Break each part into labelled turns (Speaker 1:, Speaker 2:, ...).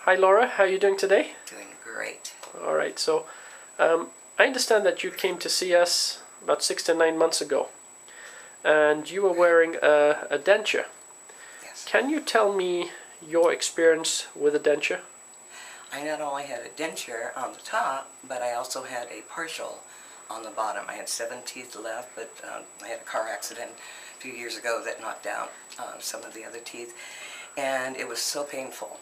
Speaker 1: Hi Laura, how are you doing today?
Speaker 2: Doing great.
Speaker 1: All right, so I understand that you came to see us about 6 to 9 months ago, and you were wearing a denture.
Speaker 2: Yes.
Speaker 1: Can you tell me your experience with a denture?
Speaker 2: I not only had a denture on the top, but I also had a partial on the bottom. I had 7 teeth left, but I had a car accident a few years ago that knocked out some of the other teeth, and it was so painful.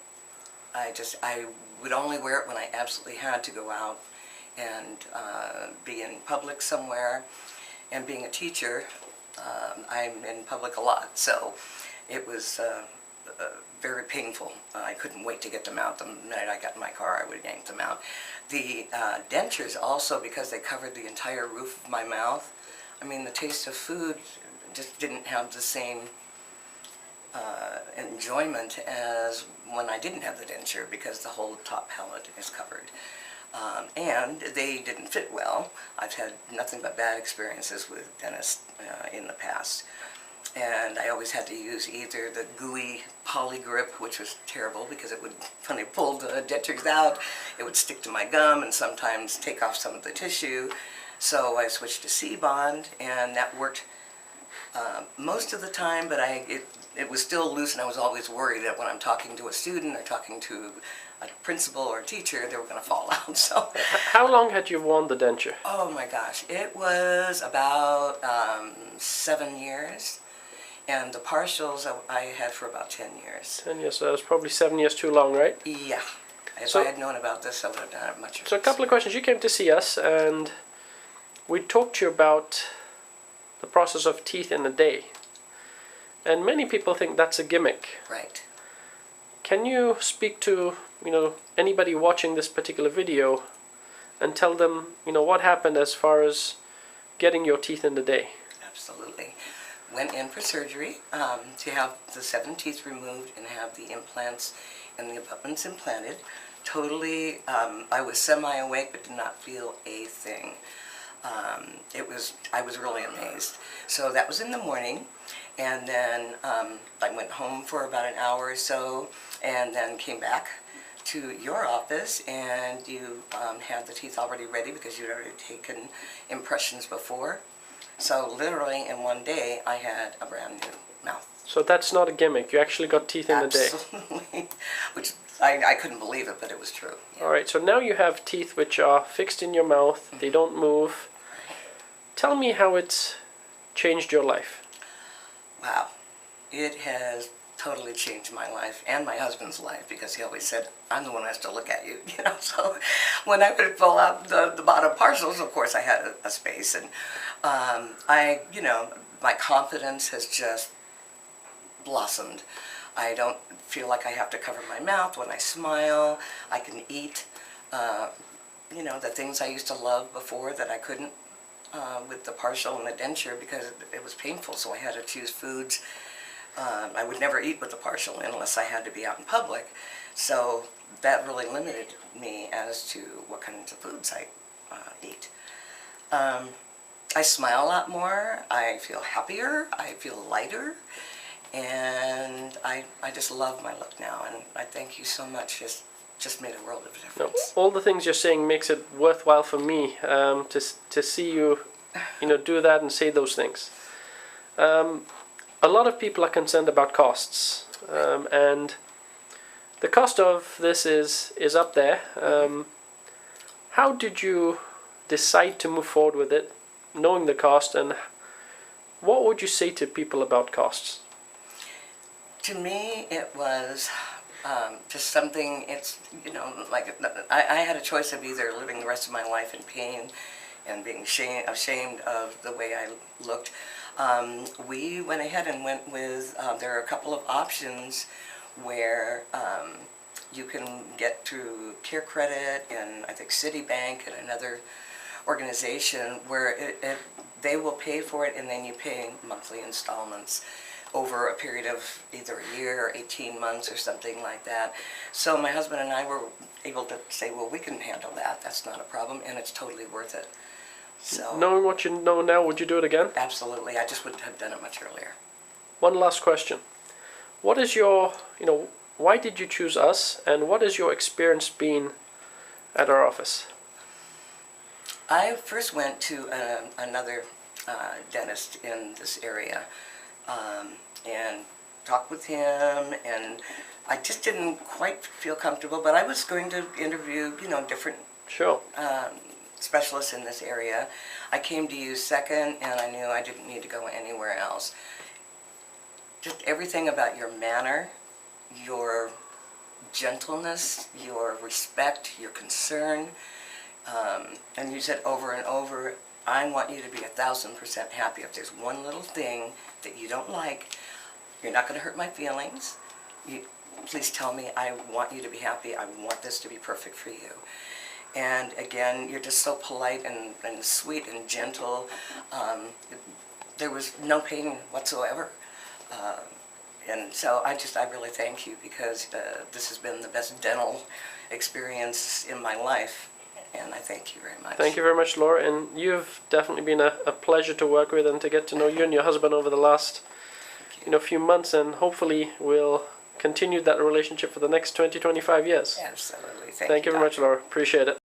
Speaker 2: I would only wear it when I absolutely had to go out and be in public somewhere. And being a teacher, I'm in public a lot, so it was very painful. I couldn't wait to get them out. The minute I got in my car, I would yank them out. The dentures also, because they covered the entire roof of my mouth, I mean, the taste of food just didn't have the same enjoyment as when I didn't have the denture, because the whole top palate is covered. And they didn't fit well. I've had nothing but bad experiences with dentists in the past. And I always had to use either the gooey poly grip, which was terrible because it would, when they pulled the dentures out, it would stick to my gum and sometimes take off some of the tissue. So I switched to C-bond, and that worked most of the time, but it was still loose, and I was always worried that when I'm talking to a student or talking to a principal or a teacher, they were going to fall out. So,
Speaker 1: how long had you worn the denture?
Speaker 2: oh my gosh, it was about 7 years, and the partials I had for about 10 years.
Speaker 1: 10 years, so that was probably 7 years too long, right?
Speaker 2: Yeah. If
Speaker 1: So-
Speaker 2: I had known about this, I would have done it much earlier.
Speaker 1: So a couple of questions. You came to see us, and we talked to you about the process of teeth in a day. And many people think that's a gimmick.
Speaker 2: Right.
Speaker 1: Can you speak to, anybody watching this particular video and tell them, what happened as far as getting your teeth in the day?
Speaker 2: Absolutely. Went in for surgery to have the 7 teeth removed and have the implants and the abutments implanted. Totally, I was semi-awake but did not feel a thing. I was really amazed. So that was in the morning, and then I went home for about an hour or so, and then came back to your office, and you had the teeth already ready because you'd already taken impressions before. So literally in one day, I had a brand new mouth.
Speaker 1: So that's not a gimmick. You actually got teeth in the day.
Speaker 2: Absolutely. Which I couldn't believe it, but it was true. Yeah.
Speaker 1: All right, so now you have teeth which are fixed in your mouth. They don't move. Tell me how it's changed your life.
Speaker 2: Wow. It has totally changed my life and my husband's life, because he always said, I'm the one who has to look at you, So when I would pull out the bottom partials, of course I had a space, and my confidence has just blossomed. I don't feel like I have to cover my mouth when I smile. I can eat, the things I used to love before that I couldn't with the partial and the denture, because it was painful, so I had to choose foods. I would never eat with the partial unless I had to be out in public, so that really limited me as to what kinds of foods I eat. I smile a lot more, I feel happier, I feel lighter, and I just love my look now, and I thank you so much. It's just made a world of difference.
Speaker 1: All the things you're saying makes it worthwhile for me to see you, do that and say those things. A lot of people are concerned about costs, and the cost of this is up there. How did you decide to move forward with it, knowing the cost, and what would you say to people about costs?
Speaker 2: To me, it was just something, I had a choice of either living the rest of my life in pain and being ashamed of the way I looked. We went ahead and went with, there are a couple of options where you can get through Care Credit and I think Citibank and another organization where they will pay for it, and then you pay monthly installments over a period of either a year or 18 months or something like that. So my husband and I were able to say, well, we can handle that. That's not a problem, and it's totally worth it. So,
Speaker 1: knowing what you know now, would you do it again?
Speaker 2: Absolutely. I just would have done it much earlier.
Speaker 1: One last question. What is your, why did you choose us, and what has your experience been at our office?
Speaker 2: I first went to another dentist in this area and talked with him, and I just didn't quite feel comfortable, but I was going to interview, different
Speaker 1: Sure.
Speaker 2: specialists in this area. I came to you second, and I knew I didn't need to go anywhere else. Just everything about your manner, your gentleness, your respect, your concern, and you said over and over, I want you to be 1,000% happy. If there's one little thing that you don't like, you're not going to hurt my feelings. Please tell me, I want you to be happy. I want this to be perfect for you. And again, you're just so polite and sweet and gentle. There was no pain whatsoever. And so I really thank you, because this has been the best dental experience in my life. And I thank you very much.
Speaker 1: Thank you very much, Laura. And you've definitely been a pleasure to work with and to get to know you and your husband over the last few months. And hopefully we'll continue that relationship for the next 20, 25 years.
Speaker 2: Absolutely.
Speaker 1: Thank you very much, Laura. Appreciate it.